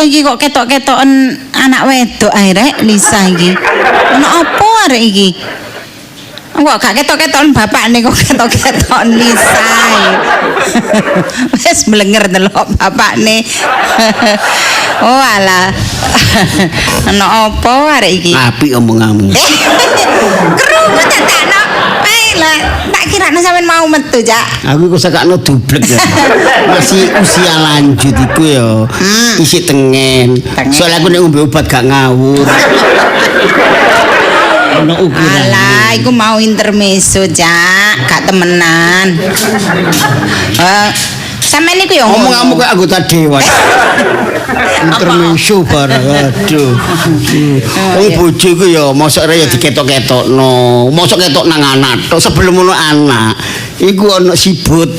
iki kok ketok-ketoken anak wedok ae rek Lisa iki. Ono apa arek iki? Kok gak ketok-ketoken bapakne kok ketok-ketoken Lisa. Wis mlenger delok bapakne. Oh alah. Ono apa arek iki? Apik omonganmu. Krungu dadakno. Lah, tak kirane sampean mau metu, Cak. Aku kok sakakno dublek ya. Masih usia lanjut iku ya. Isi tengen. Soalnya aku nek ngombe obat gak ngawur. Ono ukuran. Alah, iku mau intermezzo, Cak. Gak temenan. Sampeyan niku ya ngomong-ngomong kayak anggota dewan. Intermezzo barang. Aduh. Wong bojo iku ya mosok ya diketok-ketokno. Mosok ketok nang anak tok sebelum ono anak. Iku ono sibut.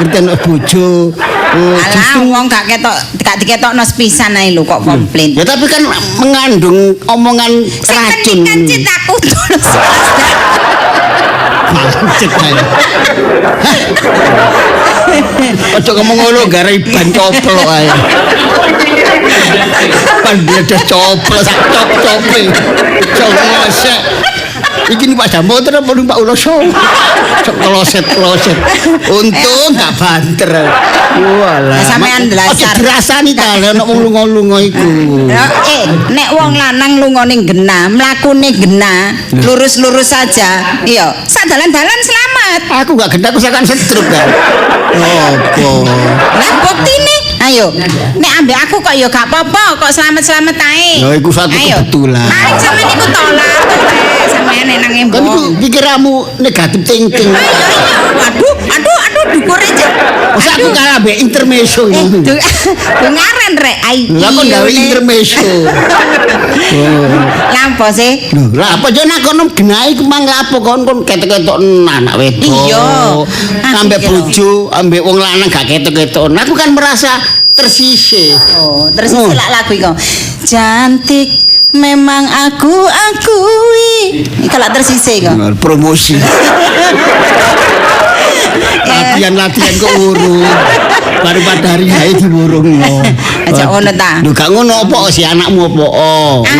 Ngerti ono bojo. Alah wong gak diketokno sepisan ae lho kok komplain. Ya tapi kan mengandung omongan racun. Kan citaku terus. Pancet ae. Ojo ngomong ngono gara ban coplok ae. Ban bledas coplok sak cop-cope. Cok iki Pak Damoter apa Pak Uloso? Cok kloset-kloset. Untung gak banter. Walah. Sampean dasar. Ojo dirasani ta nek wong lunga-lunga iku. Nek wong lanang lungane genah, mlakune genah, lurus-lurus saja. Iya, sak dalan-dalan selamat. Aku gak gendah aku sakan stroke kan. Opo? Lah buktine, ayo. Nek ambek aku kok ya gak apa-apa, kok selamat-selamat ae. Ya iku satu kebetulan. Mari sampean iku tolak sampean nang embong. Kan iku pikiranmu negatif thinking. Aduh, dukure aja. Masa aku kalah mbek intermezzo ini. Dengaran rek. Lah kok gawe intermezzo. Lah apa sih? Lah apa yo nak kono genahi kemang lapo kon ketok-ketok anak wedok. Iya. Ambek bojo, ambek wong lanang gak ketok-ketok. Aku kan merasa tersisih. Oh, tersisih lak lagu iku. Cantik memang aku akui. Iki lak tersisih kok. Promosi. Latihan kok urung. Baru pada hari ae diwurungno. Aja ngono ta. Lho gak ngono apa si anakmu apa?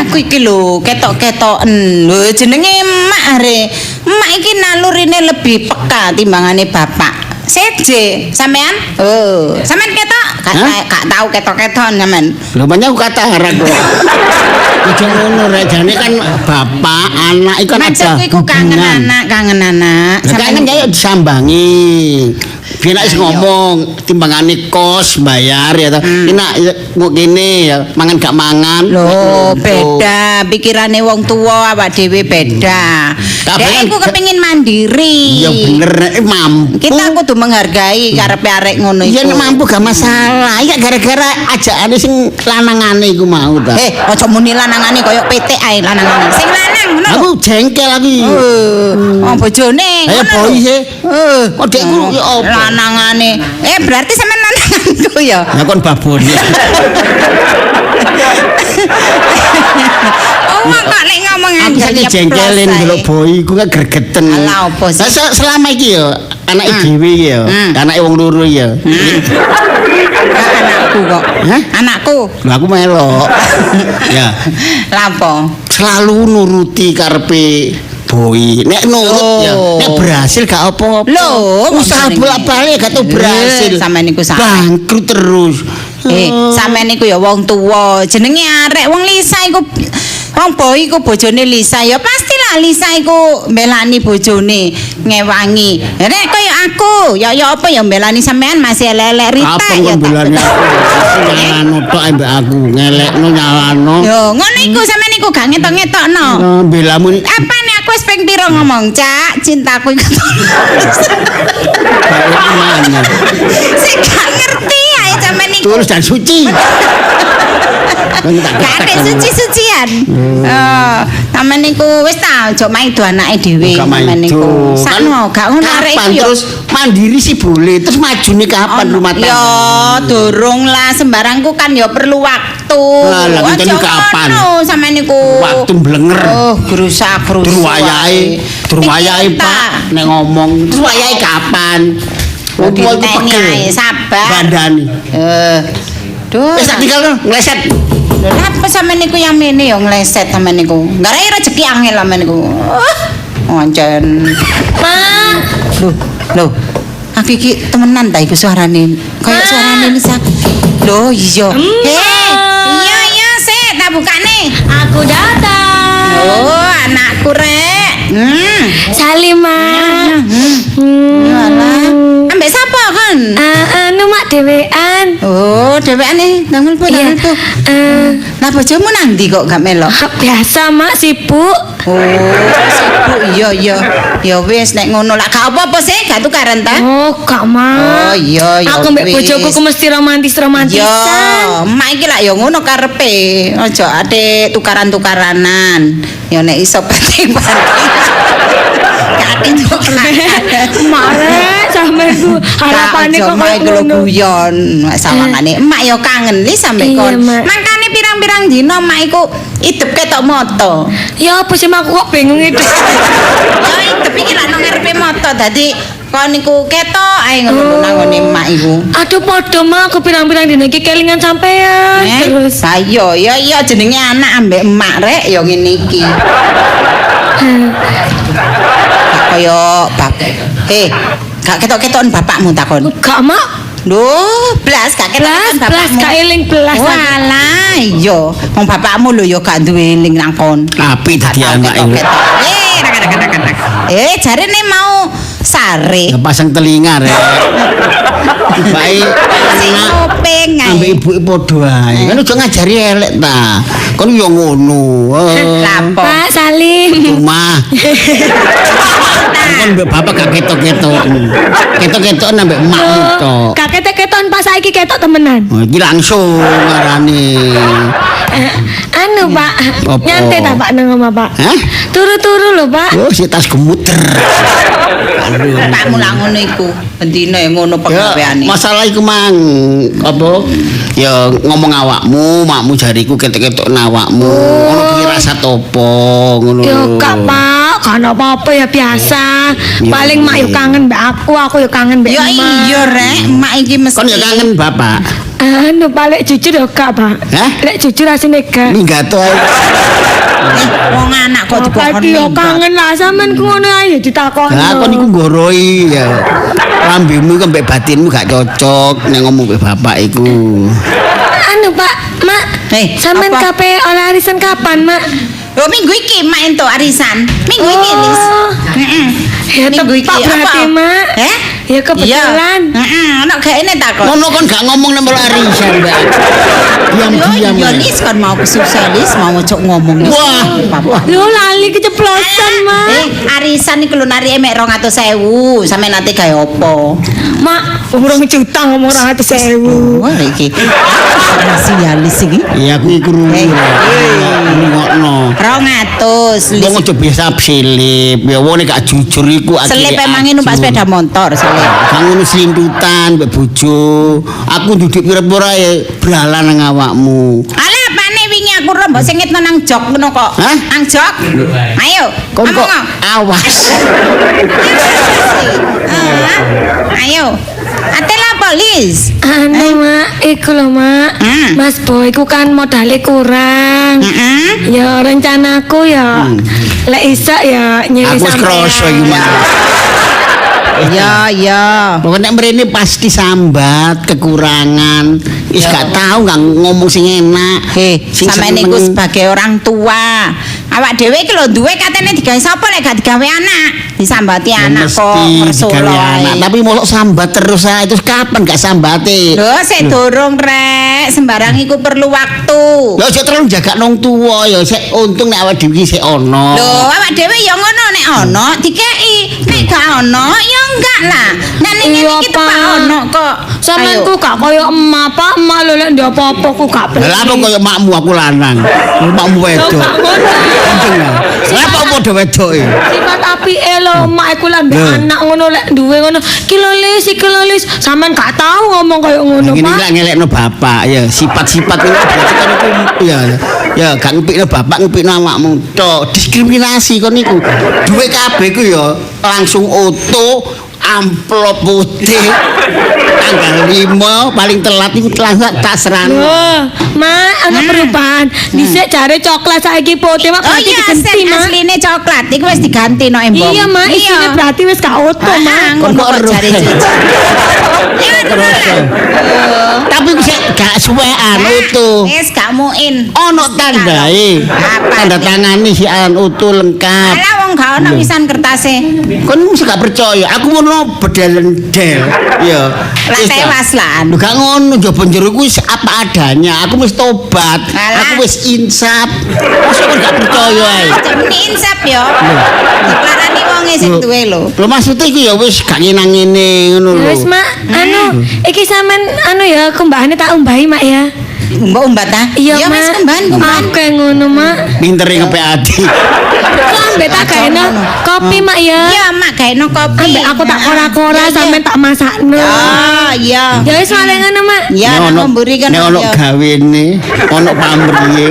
Aku iki lho ketok-ketoken. Lho jenenge emak are. Emak iki nalurine lebih peka timbangane bapak. Seje, sampean? Oh, sampean ketok? Gak tahu ketok-keton sampean. Lho banyak aku kata harap kok. Aja ngono rek jane kan bapak anak iku kan ada. Iku kangen anak. Sampeyan kan ya disambangi. Biar nek ngomong timbangane kos bayar ya ta. Enak kok kene ya mangan gak mangan. Loh, beda pikirane wong tua awak dhewe beda. Dek aku kepengin mandiri. Ya bener mampu. Kita kudu menghargai karepe arek ngono iku. Ya mampu gak masalah. Ya gara-gara ajakane sing lanangane iku mau ta. Aja muni lanangane koyo PT ae lanangane. Sing lanang ngono. Aku jengkel lagi. Oh, bojone. Ayo boy sih. Kok dekku ya apa? Lanangane. Berarti sampean lananganku ya. Ya kon babon. Oh, kok lek ngomong aku saiki jengkelin delok boy iku kan gregeten. Lah opo sih? Selama iki ya anake dhewe iki ya, anake wong loro ya. Anakku kok. Anakku. Lha aku melok. Ya. Lah apa? Selalu nuruti karepe boy. Nek nurut ya, nek berhasil gak apa-apa. Loh, usaha bolak-balik gak tau berhasil. Sampeyan niku bangkrut terus. Sampeyan niku ya wong tuwa. Jenenge arek wong Lisa iku wong boy iku bojone Lisa ya pastilah Lisa iku mbelani bojone ngewangi. Nek kaya aku, ya apa ya mbelani sampean masih elek Rita ya. Apa mbelani aku? Nyalano tok ambek aku, ngelekno nyalano. Yo, ngono iku sampean iku gak ngetok-ngetokno. Belamu apa nih aku wis ping piro ngomong, Cak, cintaku iku. Sik gak ngerti ae sampean iku. Tulus dan suci. Gak ada suci-sucian. Sampeyan niku wis ta aja maido anake dhewe sampeyan niku. Sakno gak ngono arek iku ya. Terus mandiri sih boleh. Terus majune kapan rumah tangga? Ya durung lah sembarangku kan ya perlu waktu. Lah ngene kapan? Sampeyan niku. Waktu blenger. Oh, gerusak-gerusuk. Dur wayahe Pak nek ngomong. Terus wayahe kapan? Wong iki sabar. Bandani. Duh. Wis tak tinggal ngleset. Lho apa sampean niku yang mene ya ngleset sampean niku. Garai rezeki angel sampean niku. Oncen. Loh. Aku iki temenan ta iku suarane. Kayak suarane Lisa. Loh iya. Iya sik tak bukane. Aku datang. Oh, anakku rek. Salim, Mak. Walah. Ambek sapa kan? Anu Mak dewean. Oh, dhewean nih, nang mlebu. Lah bojomu nang ndi kok gak melok? Biasa Mak sibuk. Oh, sibuk iya. Ya wis nek ngono lak gak apa-apa sih, gak tukaran ta? Oh, gak Mak. Oh iya ya. Aku mbek bojoku ku mesti romantis-romantisan. Ya, emak iki lak ya ngono karepe. Aja ate tukaran-tukaranan. Ya nek iso penting-penting. Gak ate tukaran. Mak rek sampeku harapane kok ngono. Guyon, sawangane emak ya kangen li sampe kon. Mangkane pirang-pirang dina emak iku idep ketok moto. Ya apa sih Mak, aku kok bingung itu. Ya idep iki lak nang ngarepe moto dadi kon niku ketok ae ngono nang ngene emak iku. Aduh padha Mak, aku pirang-pirang dina iki kelingan sampean. Terus ayo ya jenenge anak ambek emak rek ya ngene iki. Kaya bab. Gak ketok-ketokan bapakmu takon. Gak Mak. Loh, blas gak ketok Blas gak eling blas. Walah, iya. Wong bapakmu lho ya gak duwe eling nang kon. Api dadi anak iki. Jarene mau sare. Ya pasang telinga rek. Baik sing kuping ae. ambek ibuke padha ae. Kan aja ngajari elek ta. Kon yo ngono. Lapo? Pak Salim. Rumah. Kon mbek bapak gak ketok-ketok. Ketok-ketok ambek emakmu tok. Gak ketok-ketokan pas saiki ketok temenan. Oh, iki langsung ngarani. Anu Pak, Apa? nyantai ta Pak nang omah Pak? Hah? Turu-turu lho Pak. Oh, si tas gemuter. Bapakmu lah ngono iku. Bendina ya ngono penggaweane. Masalah iku mang apa? Ya ngomong awakmu, makmu jariku ketok-ketok awakmu. Ono pirasat apa ngono. Ya gak Pak, kan apa-apa ya biasa. Paling mak yo kangen mbak aku yo kangen mbak Ya emak. iya rek, emak iki mesti. Kon ya kangen bapak. Anu balik jujur yo gak Pak. Hah? Lek jujur asine gak. Minggato ae. Wong anak kok dibokon. Yo kangen lah sampean ku ngono ae ditakoni. Lah kon iku nggoroi ya. Lambemu kan mbek batinmu gak cocok nek ngomong mbek bapak iku. Anu Pak, Mak. Sampean apa? kape oleh arisan kapan Mak? Oh minggu iki mak entuk arisan. Minggu iki Lis. Ya Minggu iki tepak berarti apa? Mak. Ya kebetulan. Heeh, ana gak ene takon. Ngono kon gak ngomong nek mulai arisan, Mbak. Diam-diam. Ya Lis kan mau kesusah Lis mau cok ngomong. Wah. Lho lali keceplosan Mak. Arisan iki lho nari emek 200.000. Sampe nanti gawe opo? Mak, urung juta ngomong 200.000. Wah iki. Masih ya Lis iki. Ya aku iku krungu. Ngokno. 200 Wong aja biasa selip. Ya wong nek gak jujur iku Selip emang numpak sepeda motor selip. Kang ngono selintutan mbek bojo. Aku duduk pira-pira ya blalan nang awakmu. Ala apane wingi aku rombok sing ngetno nang jok ngono kok. Hah? Nang jok. Ayo. Kon kok ngomong. awas. Ayo. Ate la polis. Anu Mak, iku lho Mak. Mas Boy ku kan modalnya kurang. Ya rencanaku ya lek iso ya nyiri Aku wis kroso iki, Mak. Ya. Pokoknya mrene pasti sambat kekurangan. Wis gak tahu gak ngomong sing enak. Sing Sampeyan seneng. niku sebagai orang tua. Awak dhewe iki lho duwe katene digawe sapa lek gak digawe anak? Disambati anak kok Mesti digawe persolo anak. ae. Tapi mosok sambat terus ae. Terus kapan gak sambate? Lho sik durung rek, sembarang iku perlu waktu. Ya aja terlalu jaga nong tuwa ya. Sik untung nek awak dhewe sik ono. Lho, awak dhewe ya ngono nek ono dikeki, nek gak ono ya enggak lah. Nek ning ngene iki tepak ono kok. Sampeyan ku gak koyo emak Pak, emak lho lek ndek apa-apa ku gak Lah apa koyo makmu aku lanang. Makmu wedok. Gak ngono. Penting lah. Lah apa padha wedoke? Sifat apike lho emak iku lah mbek anak ngono lek duwe ngono. Iki lho Lis, sampean gak tau ngomong koyo ngono Ini Pak. lak ngelekno bapak ya, sifat-sifat ini berarti kan iku ya gak ngepikno bapak ngepikno awakmu tok. Diskriminasi kon niku. Duwe kabeh ku ya langsung oto amplop putih tanggal 5 paling telat iku langsung tak serang. Loh, Mak, ana perubahan. Dhisik jare coklat saiki putih, Mak. Oh Berarti iya, diganti, sen Mak. asline coklat iku wis diganti no embong. Iya, Mak, isine berarti wis gak utuh, Mak. Ngono kok jare cuci. Tapi sik gak suwean utuh. Wis gak muin. Ono tandae. Tanda tangane si an utuh lengkap. Alah wong gak ono wisan kertase. Kon mesti gak percaya. Aku ngono bedel-ndel. Ya. Lah tewas lah. Lho gak ngono njaba jero kuwi apa adanya. Aku wis tobat. Alah. Aku wis insaf. Masa kon gak percaya ae. Jenenge insap yo. Diklarani wonge sing duwe lho. Lho maksudnya iku ya wis gak ngene ngono lho. Wis, Mak, iki sampean ya kembahane tak umbahi, Mak ya. Mbok umbat ta? Iya, Ya Mak. wis kemban. Oke ngono, Mak. Pinter ngepek ati. Kok ambek tak gaeno kopi, Mak ya. Iya, Mak gaeno kopi. Ambek aku tak kora-kora sampean tak masakno. Oh, iya. Ya wis male ngono, Mak. Ya, Nek nang mburi kan. nek ono ya. gawene, ono pamriye.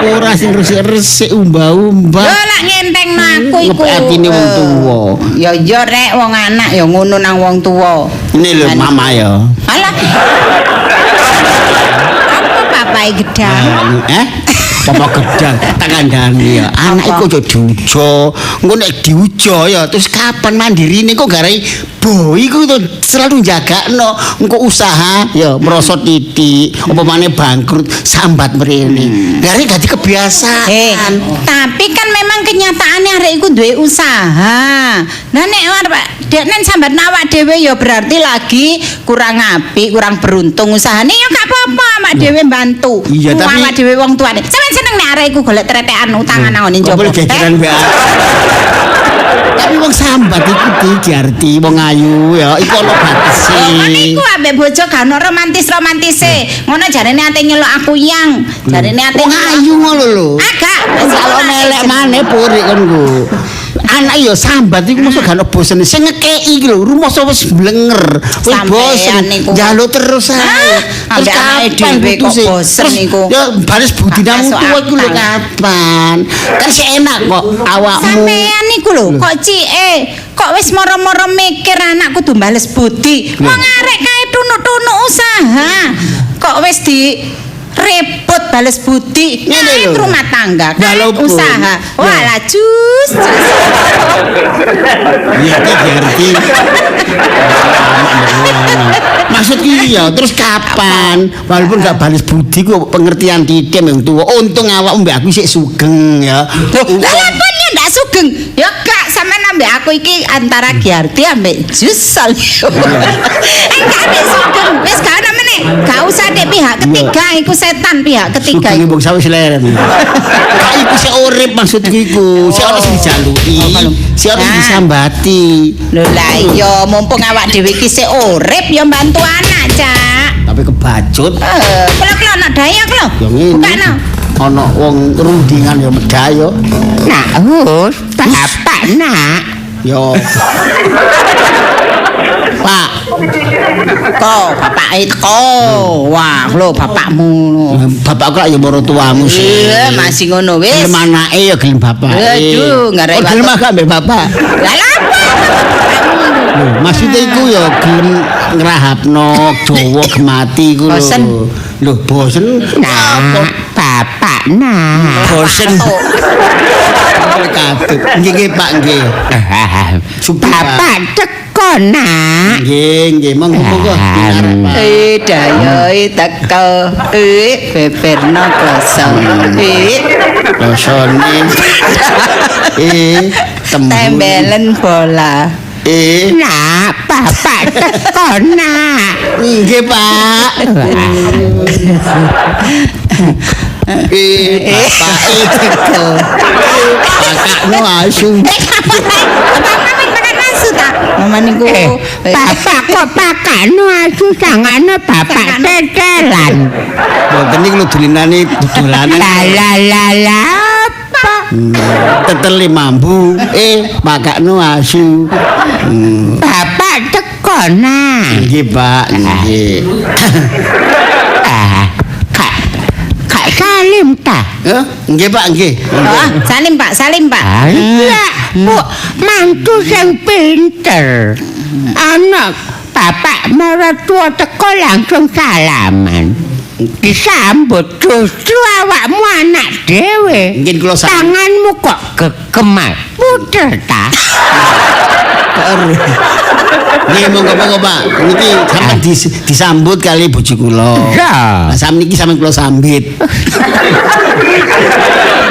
Ora sing resik-resik umbah-umbah. Yo lak ngentengno aku iku. Ngepek atine wong tuwa. Ya yo rek wong anak ya ngono nang wong tuwa. Ini lho mama ya. Alah. Apa papai gedang? Papa gedang tak kandhani ya. Anak iku aja diuja. Engko nek diuja ya terus kapan mandirine kok garai boy iku tuh selalu jagakno. Engko usaha ya merosot titik, apa maneh bangkrut sambat mrene. Garai dadi kebiasaan. Tapi kan memang kenyataannya arek iku duwe usaha. Nah nek nek sambat awak dhewe ya berarti lagi kurang apik, kurang beruntung usahane ya gak apa-apa awak dhewe bantu. Iya, tapi- awak dhewe wong tuane. Sampeyan seneng nek arek iku golek tretekan utangan nang ngene Kok njaba. boleh gegeran mbak. Tapi wong sambat iku diarti wong ayu ya iku ono batese. Ngene iku ambek bojo gak ono romantis-romantise. Ngono jarene ate nyeluk aku yang. Jarene ate Wong ayu ngono lho. Agak Kalau melek maneh purik kan ku. Anak ya sambat iku mosok gak ono bosen. Sing ngekeki iki lho, rumoso wis blenger. Wis Sampean bosen. niku. Njaluk terus ae. Ambek anake dhewe kok bosen niku. Ya baris budi nang Masuk tuwa iku lho akal. kapan. Kan sik enak kok awakmu. Sampean niku lho kok cike kok wis moro-moro mikir anak kudu bales budi. Wong arek kae tunuk-tunuk usaha. Kok wis di repot bales budi Ngene ngait lho. rumah tangga Ya lho, ngait Pun. usaha Ya. walah jus Iya iki diarti. Maksud iki ya terus kapan? Walaupun gak balas budi ku pengertian titik yang tua. Untung awak mbak aku sik sugeng ya. lah pun ya ndak sugeng ya gak sampean ambek aku iki antara Giarti ambek jus soalnya gak ambek sugeng wis gak ana meneh gak usah dek pihak ketiga iku setan pihak ketiga Sugeng iku. mbok sawis leren. Kak iku sik urip maksudku iku. Sik ono sing dijaluki, sik ono sing Nah. disambati. Lho lah iya mumpung awak dhewe iki sik urip ya bantu anak, Cak. Tapi kebacut. Kula anak Dayak lho. Ya ngene. Bukakno. Ono wong rundingan ya medayo. Nak, bapak nak. Yo. Pak, Kok bapak itu. Wah, lho bapakmu. bapakku lak ya moro tuamu sih. Iya, masih ngono wis. Gelem anake ya gelem bapak. Aduh, ngarep Oh, gelem agak mbek bapak. Lah lha apa? Lho, maksudnya iku ya gelem ngrahapno Jawa gemati iku lho. Bosen. Lho, bosen. Apa? Bapak nak. Bosen. Katut. Nggih nggih Pak nggih. Bapak teko nak. Nggih nggih monggo monggo. Dayo teko. Beberno kosong. Rasane. Tembung. Tembelen bola. Nak, bapak teko nak. Nggih Pak. Bapak tekel. Kakakno asu. Mama niku Bapak kok pakakno asu sangane bapak tetelan. Mboten niku lho dolinane dolanan. La apa? Tetele mambu. Pakakno asu. Bapak teko nah. Nggih Pak, nggih. Kak kali salim ta? Nggih Pak, nggih. Oh, salim Pak, salim Pak. Lah, Bu, mantu sing pinter. Anak bapak mertua teko langsung salaman. Disambut justru awakmu anak dhewe. Nggih kula sambut. Tanganmu kok gegeman. Puter ta? Nggih monggo Pak. Niki sampeyan disambut kali bojo kula. Ya. Lah sampeyan niki sampeyan kula sambit.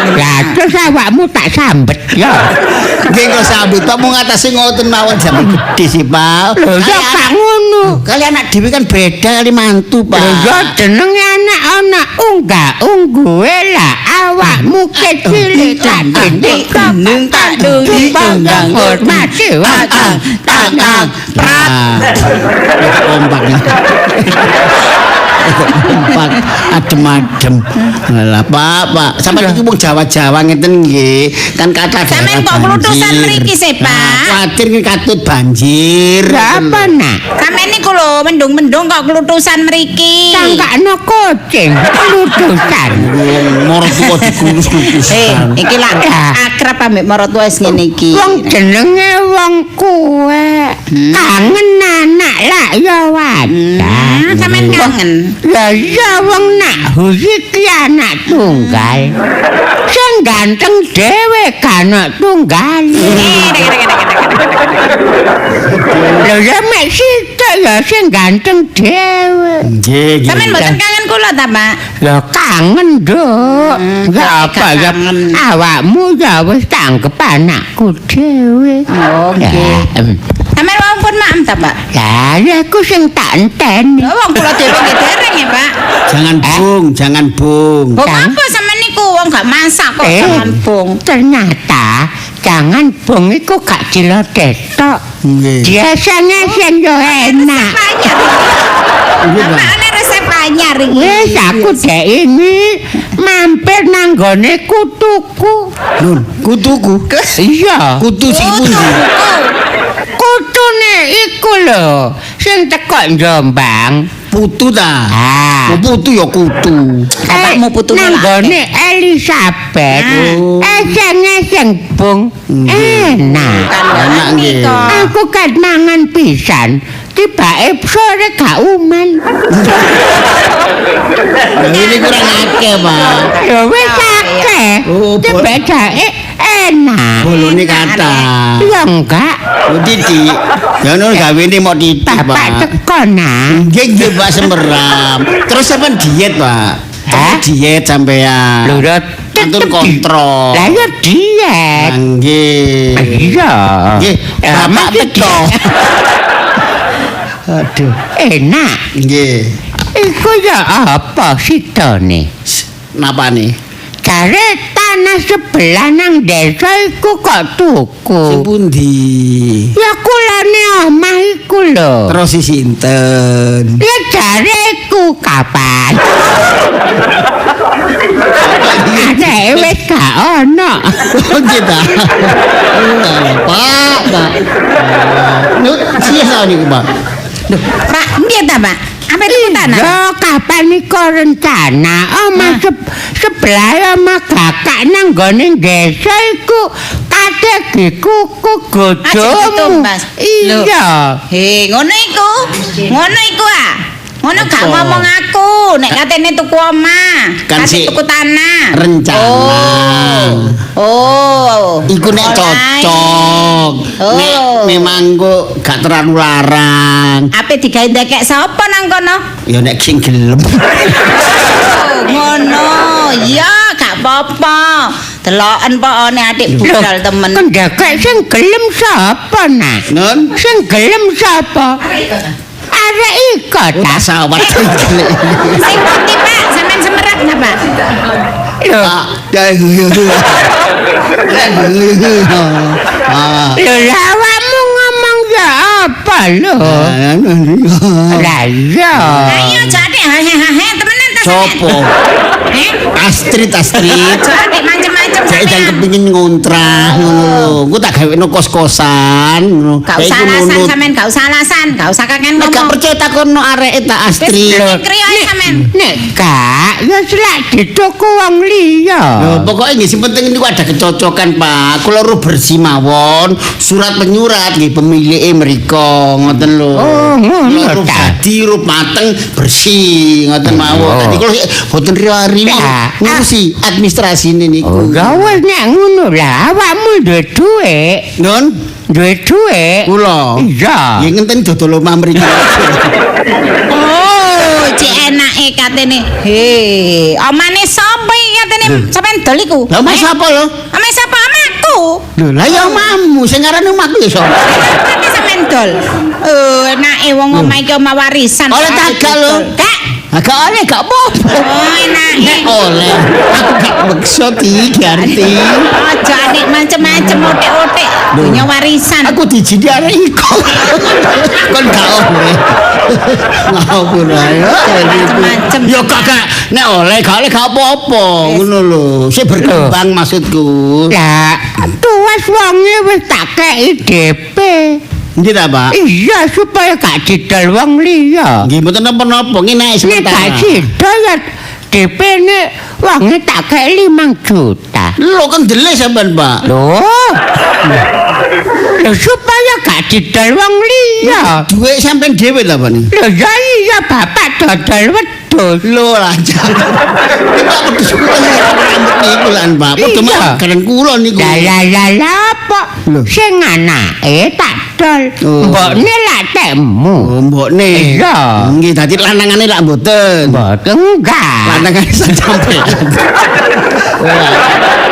Lah terus awakmu tak sambet ya. Nggih kula sambut Pak mung ngatasi ngoten mawon jam gedhe sih Pak. Lho ya gak ngono. Kali anak dhewe kan beda kali mantu Pak. Lho ya jenenge anak-anak unggah-ungguhe lah awakmu kecil tak gendeng Gunung tak dugi tunggang hormati Tang tang prat. Kompak. Kompak adem-adem. Lah Pak, sampeyan iki wong Jawa-Jawa ngeten nggih. Kan kata Sampeyan kok klutusan mriki sih, Pak? Kuwatir ki katut banjir. apa nak Sampeyan niku lho mendung-mendung kok klutusan mriki. tangkakno kucing lutusan Moro tuwa dikulus-kulusan. Iki lak akrab ambek maratuwa wis ngene iki. wong jenenge wong kuwe kangen anak lah ya wadah Sampeyan kangen. lah ya wong nak iki anak tunggal sing ganteng dhewe kan anak tunggal lho ya mek sitok ya sing ganteng dhewe Nggih, nggih. Sampeyan mboten kangen kula ta, Pak? lho kangen Duk enggak apa ya kangen. awakmu ya wis tanggep anakku dhewe Oh, nggih. Sampeyan wong pun maem ta, Pak? lah ya aku sing tak enteni Lho wong kula dhewe nggih dereng ya, Pak. Jangan bung. Kok apa sampeyan niku wong gak masak kok Eh. jangan bung. ternyata jangan bong iku gak jilodet tok Nggih. biasanya sing yo enak Apa ana resep anyar iki? wis aku dek ini mampir nang gone kutuku Nun, kutuku. iya Kutu sing pundi? kutune iku lho sing teko Jombang Putu ta. ah Oh, putu ya kutu. Bapakmu putune nang lak. gone Elizabeth Oh. eseng bung enak Enak nggih. aku kan mangan pisan tibake sore gak uman Ini kurang akeh, Pak. lho wis akeh Oh, tibake enak Bolone kata. ya enggak Oh, Titi. Ya nun gawene mau Titi, bapak Pak. teko nang Nggih, nggih, Pak Semeram. Terus sampean diet, Pak. Hah? Diet sampean. lho Antun kontrol. lah ya diet Nggih. iya Nggih, Bapak mesti teko. Aduh. enak Nggih. iku ya apa sitone Napa nih? jare tanah sebelah nang desa iku kok Sing tuku pundi? ya kulane omah iku lho Terus si sinten? ya jare iku kapan ada wis gak ono Oh kita. Pak. Nut siapa nih Pak? Loh, Pak, piye ta, Pak? Apa itu tanah? yo kapan iku rencana omah sebelah omah kakak nang gone desa iku kadek kuku Aja gojomu ditumbas. Loh. iya Hei, ngono iku. Ngono iku ah. Ngono gak ngomong aku, nek katene tuku omah, Kan kate si tuku tanah. rencana. Oh. Iku nek Mulai. cocok. Oh. Nek memang kok gak terlalu larang. Ape digawe ndekek sapa nang kono? Ya nek sing gelem. Oh, ngono. Ya, gak apa-apa. Deloken pokone adik budal temen. Kendekek sing gelem sapa nak? Nun, Sing gelem sapa? Arek iko oh, ta? tak sawat gelem. Sing pundi, Pak? Sampeyan semerat ta, Pak? Lho, Ah. lho lah awakmu ngomong ya apa lho? Lah iya. Ayo jadi hehehe temenan ta sampeyan? Sopo? Eh? Astrid. Jadi macam-macam Jek dan kepengin ngontrak ngono. Ku tak gaweno kos-kosan ngono. Gak usah alasan sampean, gak usah alasan, gak usah kakek Nek gak ngomong. percaya takono areke tak Astri. Kriyo ae sampean. Nek Kak, ya selak ditoko wong liya. Loh, pokoknya nggih sing penting niku ada kecocokan, Pak. Kula ru bersih mawon, surat penyurat nggih pemilike mriko, ngoten lho. Oh, ngono Kula ru ta. dadi ru mateng bersih, ngoten mawon. Dadi kula boten riwa-riwa Ya. ngurusi administrasine niku. Oh, ya wis nek ngono lah, awakmu duwe dhuwit. Nun, Duwe dhuwit. kula. Iya. Ya ngenten dodol omah mriki. Oh, cek enake katene. He, omane sapa iki katene? Sampean dol iku. Lah omah sapa lho? Omah sapa amaku? Lho, lah ya omahmu sing arane omahku ya sapa? Tapi sampean dol. Oh, enake wong omah iki omah warisan. Oleh tagak lho. Kak. Agak oleh gak apa-apa. Oh, enake. Nek oleh, aku gak bekso iki Garti. Aja adik macem-macem otek-otek. Dunya warisan. Aku dijidi arek iko. Kon gak oleh. Ngapun ae. Macem-macem. Yo kakak, nek oleh gak apa-apa. Ngono lho. Sik berkembang maksudku. Lah, tuwes wonge wis tak kei DP. Nggih ta, Pak? Iya, supaya gak didol wong liya. Nggih mboten napa-napa ngene Nek sementara. gak didol ya DP ne wonge tak kei 5 juta. Lho kan delek sampean, Pak. Loh. Loh, supaya gak didol wong liya. Duit sampean dhewe ta, Pak? Loh, ya iya bapak dodol wedhus. Lho lah. Kita wedhus kula rambut niku lan, Pak. Padha Iya. makanan kula niku. Lah apa? Lho. Sing anake tak dol. Oh. Mbokne lak temu. Oh, mbokne. Iya. Nggih, dadi lanangane lak mboten. Mboten enggak. Lanangane sak sampean.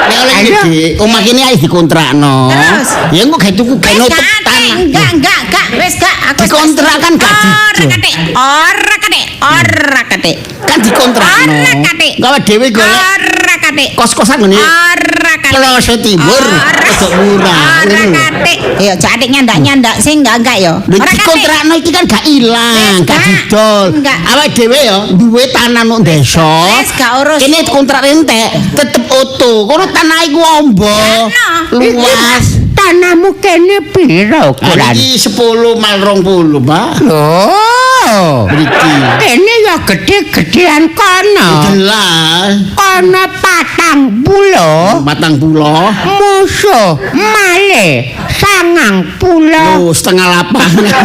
Nek oleh Ayo. iki, omah kene ae dikontrakno. Terus? Ya engko gak tuku Wis kene gak, tanah. enggak, wis gak. Aku wis Dikontrak kan gak didol. Ora katik. Kan dikontrakno. Ora katik. Gawe dhewe golek Ora katik. kos-kosan ngene. Ora katik. Pelosok timur, ojo murah. Ora katik. Ya catik nyandak-nyandak sing enggak ya. Lho Ora katik. dikontrakno iki kan gak ilang, Wis, gak gak. didol. Enggak. Awake dhewe ya duwe tanah nang desa. Wis, gak urus. Kene kontrak entek, tetep oto. Kono tanah iku ombo. Ano. Luas. Tanahmu kene piro ukuran? Iki 10 mal 20, Pak. Oh. Mriki. Kene ya gede-gedean kono. Jelas. Kono 40. 40. Musuh malih 90. Loh, setengah lapangan.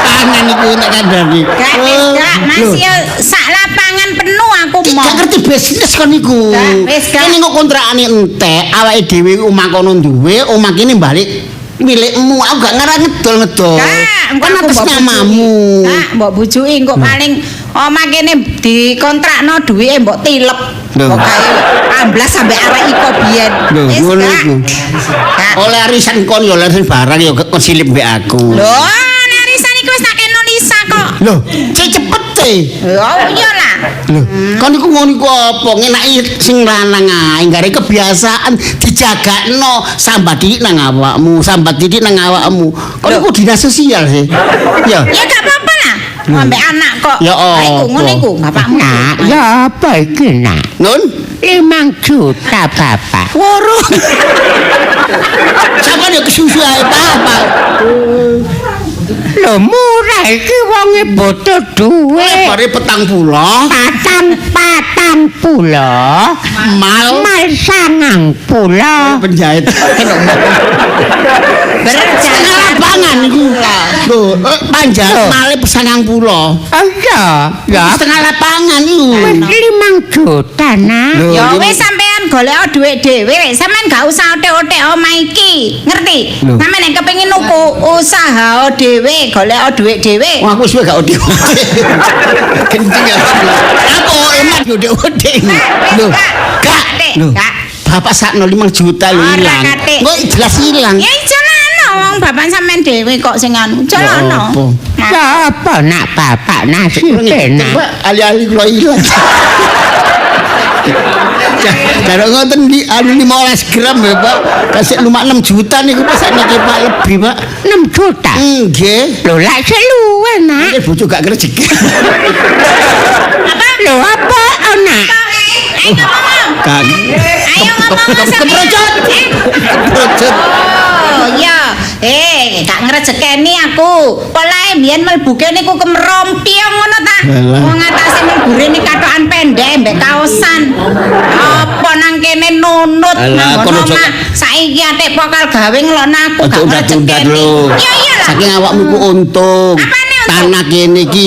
Lapangan iku tak kandhani. Gak wis gak, masih ya sak lapangan penuh aku mau. Gak ngerti bisnis kon niku. Gak, wis, gak. Kene kok kontrakane entek, awake dhewe omah kono duwe, omah kene balik milikmu. Aku gak ngarang ngedol-ngedol. Kak, Kan atas namamu. Kak, mbok bujuki engko paling omah kene dikontrakno duwike mbok tilep. Lho. Kok kae amblas sampe arek iko biyen. Lho, Wis, ngono Kak. iku. Kak. Oleh arisan kon ya oleh arisan barang ya kon silip mbek aku. Lho, narisan iki wis tak kena Lisa kok. Lho, cek cepet e. Oh iya lah. Lho, kon iku ngono iku apa? Ngenaki sing lanang ae, gare kebiasaan dijagakno sambat didik nang awakmu, sambat didik nang awakmu. Kon iku dinas sosial sih. Ya. Ya gak apa-apa lah. Ambek anak kok. Ya Lah iku apa? ngono iku bapakmu. Nak, ya apa iki nak? Nun, 5 juta bapak. woro. Sampeyan yo kesusu ae Pak. Lho murah iki wonge butuh duit. Bare petang pulo, Patang pulo. mal Mal 90. penjahit. Setengah lapangan iku. Lho, panjang male 90. Oh iya, ya. Setengah lapangan iku. Wis 5 juta nak. Lho, Ya iki- wis sampean golek dhuwit dhewe, sampean gak usah otek-otek omah iki. Ngerti? Lho. Sampeyan nek kepengin nuku usaha dhewe, golek dhuwit dhewe. Wah, aku suwe gak ode. Kenceng ya. Apa emak ode-ode. Lho, Kak. Lho, Kak. Bapak sakno 5 juta lho Ora, ilang. Katik. Kok jelas ilang. Ya jalano wong bapak sampean dhewe kok sing anu. Ya Jalano. apa? Ya apa nak bapak nasibe nak. Pak, ali-ali kula ilang. Kalau ngoten di anu 15 gram ya Pak. Kasih lumak 6 juta niku pas niki Pak lebih Pak. 6 juta. Nggih. Lho lak seluwe nak. Ini bojo gak kerja. Lho apa nak? Kang. Ayo ngomong Keprojot. Keprojot. Oh iya, gak ngrejekeni aku. Polahe mbiyen mlebu kene niku kemerompiong ngono ta. Alah. Wong atase mlebure ni katokan pendek mbek kaosan. Apa nang kene nunut Alah, nang kono ngono aja- mah saiki atik pokal gawe ngelokno aku Aja gak undat-undat ngrejekeni. lho. Iya iya lah. Saking awakmu ku untung. Apane untung? Tanah kene iki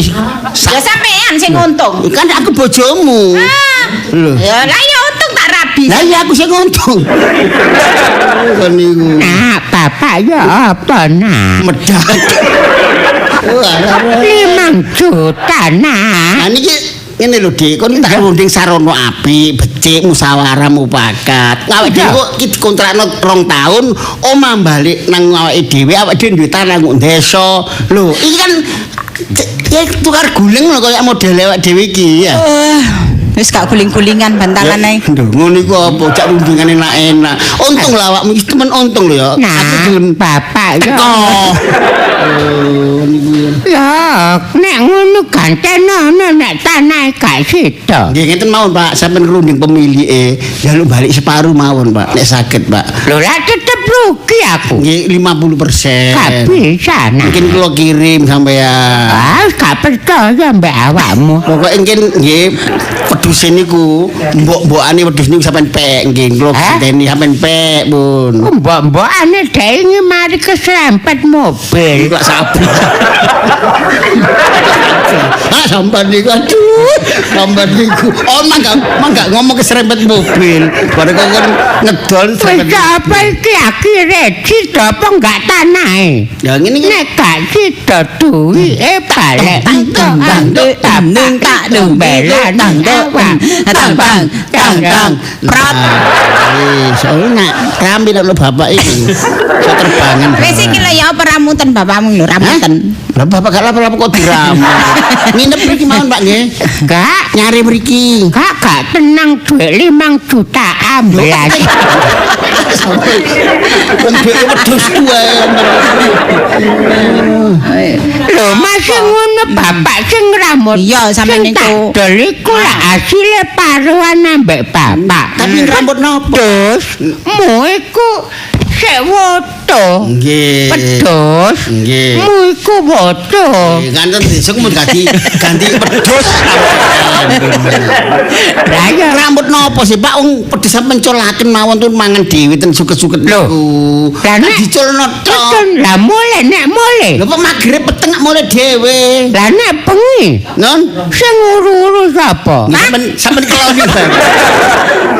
Ya sampean sing untung. kan aku bojomu. Ah. Lho. Ya lah ya untung tak rabi. Lah iya aku sing untung. Kan niku Nah, bapak ya apa nah? medhak. Oh, alah. 5 juta nah. Nah niki ngene lho Dik, kon tak runding sarana apik, becik musyawarah mufakat. Awake dhewe kok iki dikontrakno 2 tahun, omah balik nang awake dhewe, awake dhewe duwe tanah nang desa. Lho, iki kan ya tukar guling lho kaya model awake dhewe iki ya. Wis gak guling-gulingan bantalan ae. Lho, ngono iku apa cak rundingan enak-enak. Untung lah awakmu iki temen untung lho ya. Aku Nah, gelem bapak ya. teko. Oh, niku ya. Ya, nek ngono gantenono nek tanah gak sida. Nggih ngeten mawon Pak, sampeyan ngrunding pemilike, njaluk balik separuh mawon Pak, nek saged Pak. Lho lah tetep rugi aku. Nggih 50%. Gak bisa nah. Mungkin kula kirim sampeyan. Ah, gak percaya mbak awakmu. Pokoke nggih nggih wedhus niku, mbok-mbokane wedhus niku sampeyan pek nggih, kula genteni sampeyan pek, Pun. Mbok-mbokane dhewe mari keserempet mobil. Kok sapi. Ah sampeyan niku aduh, sampeyan niku. Oh mangga ngomong keserempet mobil. Bareng kok ngedol Wis serempet. apa iki akhire sida apa enggak tanahe? Ya ngene iki. Nek gak sida duwike balik Tang tang tang tak dung belan tang tang tang tang tang tang prot. Enak, rambi lho bapak iki. Iso terbangan. Wis iki lho ya apa ramutan bapakmu lho ramutan. Lah bapak gak lapo-lapo kok diramu. Nginep mriki mawon Pak nggih. Gak, Nyari mriki. gak tenang duit 5 juta amblas. Kon dhek wedhus tuwa. Lho masih ngono bapak sing rambut. Iya, sampeyan Sing tak niku. dol iku lah hasilnya paruan ambek bapak. Tapi rambut napa? Terus mu iku sik woto. Nggih. Pedus. Nggih. Mu iku woto. Kanten besok mau ganti pedus. Lah ya Rambut nopo sih Pak? Wong pedus sampean colaken mawon tuh mangan dhewe ten suket-suket Lho. niku. Lah Kan nek diculno tok. Betul, lah mulai nek mulai. Lho kok magrib peteng mulai dhewe. Lah nek bengi Non. sing uru-uru sapa? Sampeyan keloni bareng.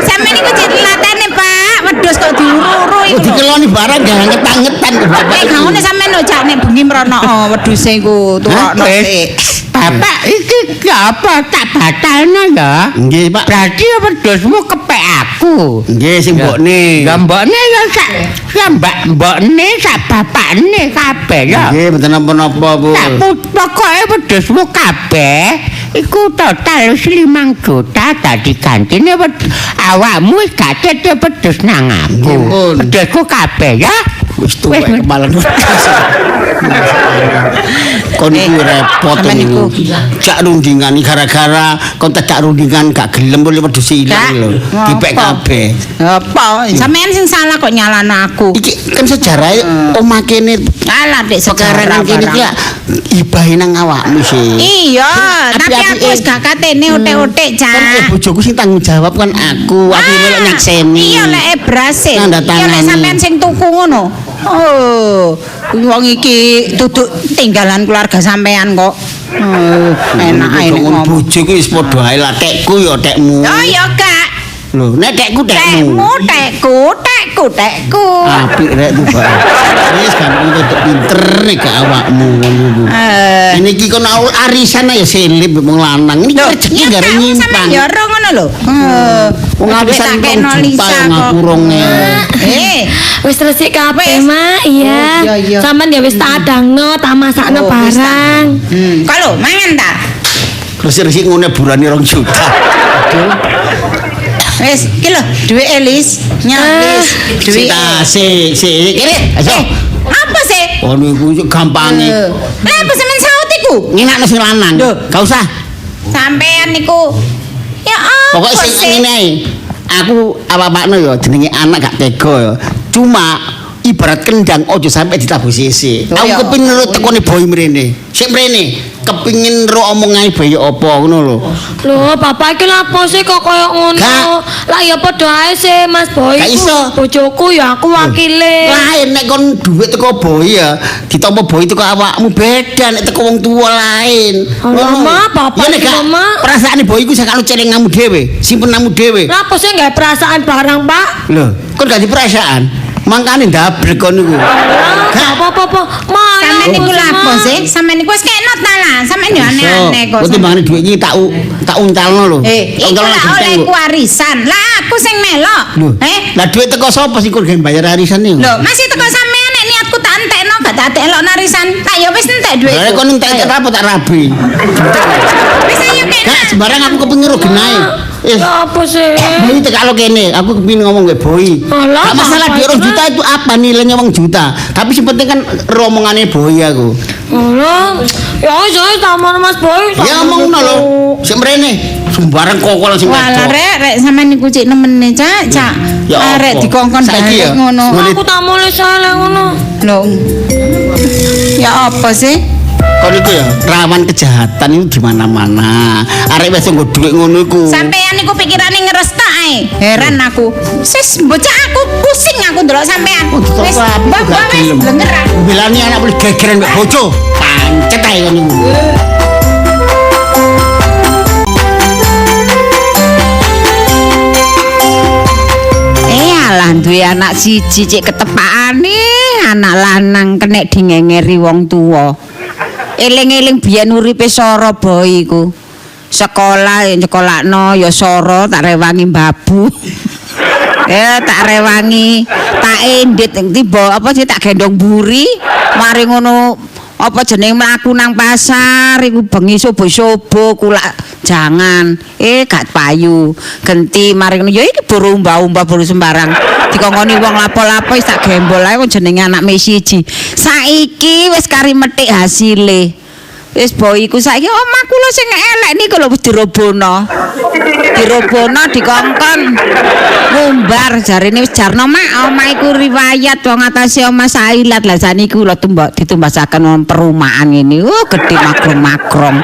Sampeyan niku ceritane Pak, wedhus kok diuru-uru Oh iku. dikeloni barang gak ngetan-ngetan ke bapak. Nek gak ngene sampeyan ojak nek bengi mrono wedhuse iku turokno Wis. sik. Bapak iki apa tak batalno ya? Nggih Pak. Berarti wedhusmu kepek aku. Nggih sing mbokne. Gambone ya sak ya mbokne sak bapakne kabeh ya. Nggih mboten napa-napa Bu. Tak pokoke wedhusmu kabeh iku total 5 juta tadi gantine awakmu wis gak tete wedhus nang aku. Nggih, Pun. Wedhusku kabeh ya. Wis tuwek kepala wedhus. Kon iku repot sampean niku. niku. Cak rundingan iki gara-gara kon tak rundingan gak gelem boleh wedhus ilang lho. Dipek kabeh. Apa? Sampeyan sing salah kok nyalano aku. Iki kan sejarah omah kene Alah Dik pekarangan kene iki ibahe nang awakmu sih. Iya, tapi Api-api, aku wis gak katene otek-otek, Kan Cak. bojoku sing tanggung jawab kan aku melok nyakseni. Iya lek Brasil. Tanda Iya lek tangani. sampean sing tuku ngono. Oh, wong iki duduk tinggalan keluarga sampean kok. Oh, enak ae nek ngomong. Bojoku wis padha ae lah tekku ya tekmu. Oh ya Kak. Lho, nek tekku tekmu. Tekku. Apik rek tuh, Pak. Wis gampang tutuk pinter nek gak awakmu ngono. Ini iki kon arisan ya selip wong lanang. Ini rezeki gak nyimpang. Sampeyan ya ora ngono lho. Wong arisan tak rong kena juta Lisa yang kok. ngaku 2.000. Wis resik kabeh, Wis. Mak. Iya. Oh, iya. Sampeyan ya wis tak adangno, tak masakno Oh, wis tak. barang. Kalau mangan ta? Resik-resik ngene burane 2 juta. Wis, iki lho, duwe Elis, nyalis, duwe. Sik. Kene, ayo. Apa sih? Oh niku gampange. Lah apa sampean saut iku? Nginakno sing lanang. Lho. Gak usah. Sampean niku Ya apa Pokoknya sing sih? ngene ae. Aku apa-apakno ya jenenge anak gak tega ya. Cuma ibarat kendang ojo sampai ditabuh sisi. Oh, Aku ya. kepengin nurut tekone boy mrene. Sik mrene kepengin ro omongane bayi apa ngono lho. Lho, bapak iki lapo sih kok koyo ngono? Gak. Lah ya padha ae sih Mas Boy. Gak iku iso. Bojoku ya aku wakile. Lain nek kon duit teko boy ya, ditampa boy teko awakmu beda nek teko wong tuwa lain. Alamak, bapak Ya nek gak iki, Mak. perasaane boy iku sakalo celengamu dhewe, simpenanmu dhewe. Lah apa sih nggak perasaan barang, Pak? Lho, kon gak di perasaan. Mangkane ndablek kon niku. Gak apa-apa. Malah Sampeyan niku aku lapo sama. sih? Sampeyan niku wis kenot ta lah. Sampeyan yo aneh-aneh kok. Kok timbangane dhuwit iki tak uncalno lho. Iku Uncalno lah genteng oleh lho. ku warisan. Lah aku sing melok. Lho, Lah dhuwit teko sapa sing kon gen bayar arisan niku? masih teko sampeyan nek niatku tak entekno gak tak entekno narisan. Tak yo wis entek Lah dhuwitku. kon entek apa tak rabi. Wis ayo Gak kena. sembarang aku kepengin ro genahe. Ya apa sih? Boy tekalo kene, aku kepengin ngomong ke boy. Alah, Gak masalah apa dia 2 itu? juta itu apa nilainya wong juta. Tapi sing penting kan romongane boy aku. Alah, ya wis sama Mas Boy. Ya ngomongno lho. Sik mrene sembarang kokol sing Walah wedok. rek sampeyan niku cek nemene cak. Ya Arek apa? dikongkon Saiki ya, balik ngono. mulai- Aku tak mulai salah ngono. Lho. Ya apa sih? Kon iku ya rawan kejahatan itu di mana-mana. Arek wis nggo dhuwit ngono iku. Sampeyan niku pikirane ngerestak ae. Heran aku. Sis bocah aku pusing aku ndelok sampeyan. Wis mbak wis blenger. Bilani anak boleh gegeran mbek bojo. Pancet ae kon niku. Alah duwe anak siji cek ketepakane anak lanang kenek dingengeri wong tuwa. Eling-eling biyen uripe Soro boy iku. Sekolah ya nyekolakno ya Soro tak rewangi babu. Tak rewangi tak endit tiba apa sih tak gendong buri mari ngono apa jeneng mlaku nang pasar iku bengi sobo-sobo kulak jangan gak payu genti mari ngono ya iki buru umba-umba buru sembarang dikongkoni wong lapo-lapo wis tak gembol ae wong jenenge anak mesiji saiki wis kari metik hasile wis boy iku saiki omahku lho sing elek niku lho wis dirobono dikongkon ngumbar jarine wis jarno mak omah iku riwayat wong atase omah Sailat lah saniku lho ditumbasaken wong perumahan ngene gedhe makrong-makrong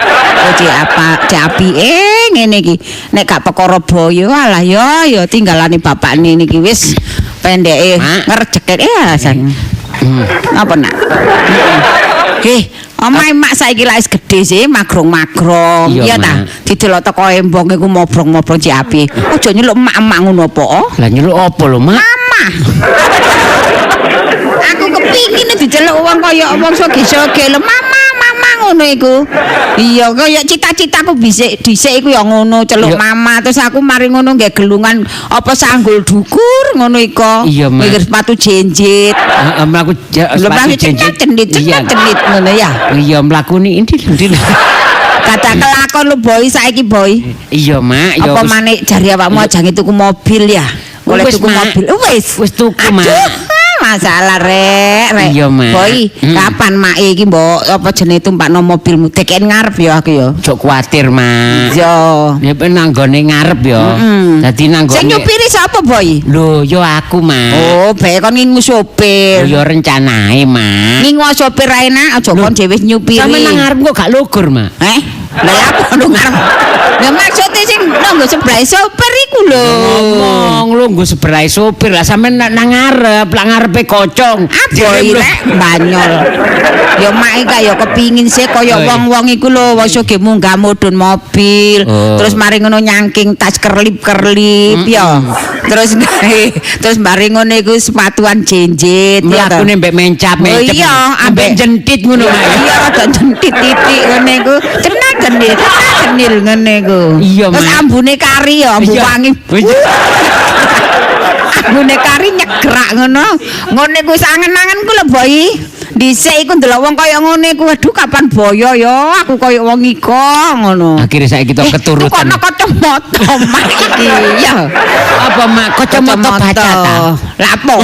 cek apike ngene iki nek gak perkara boyo alah yo tinggalane bapakne niki wis pendeke ngerjeket san apa nak omah mak saiki lak wis gedhe sih magrong-magrong iya ta didelok teko embong iku mobrong-mobrong ciapi aja nyeluk emak-emak ngono apa Lah nyeluk apa lho, Mak? mama aku kepingin diceluk wong kaya wong soge-soge lho mama ngono iku iya kaya cita-citaku dhisik iku ya ngono celuk mama terus aku mari ngono nggih gelungan apa sanggul dukur ngono iko Iya, Mak. mikir sepatu jenjit Mlaku Lebang cendit ngono ya. Iya mlakune endi. Kata kelakon lu boy saiki boy. Iya, Mak. Ya Apa wis- maneh jari awakmu ajange tuku mobil ya? Oleh Wis, tuku Mak. mobil. Wis tuku, Mak. Masalah rek. Iya, Mak. Boy, kapan mak iki mbok apa jenenge tumpakno mobilmu deken ngarep ya aku ya. Ojo kuwatir, Mak. Yo. Ya ben nanggone ngarep ya. Dadi nanggone. Sing nyupiri sapa boy? Lho, yo aku, Mak. Oh, bae kon ngingu sopir. Yo rencanae, Mak. Ngingu sopir ae nak, aja kon dhewe nyupiri. Sampe nang ngarep kok gak lugur, Mak. Lah apa lu ngarep? Lah maksudnya sing nang sebelah sopir iku lho. Ngomong lu nggo sebelah sopir lah sampe nang ngarep, lah ngarepe kocong. Apa rek banyol. Ya mak kaya kepingin sih kaya wong-wong iku lho wis ge munggah mudhun mobil. Terus mari ngono nyangking tas kerlip-kerlip ya. Terus mari ngono iku sepatuan jenjit ya. Mlakune mbek mencap-mencap. Oh iya, ambek jentit ngono, Mak. Iya, ada jentit titik ngene iku. Cenah genil ngene iku. Iya, Terus Mak. ambune kari ya, ambu Iya. wangi. Ambune kari nyegrak ngono. Ngene iku sangen-angen ku lho, Boy. Dhisik iku ndelok wong kaya ngene iku, waduh kapan boyo ya, aku kaya wong iko ngono. Akhirnya saiki kita keturutan. Kono kacamata mak iki ya. Apa, Mak? Kacamata baca ta? Lah apa?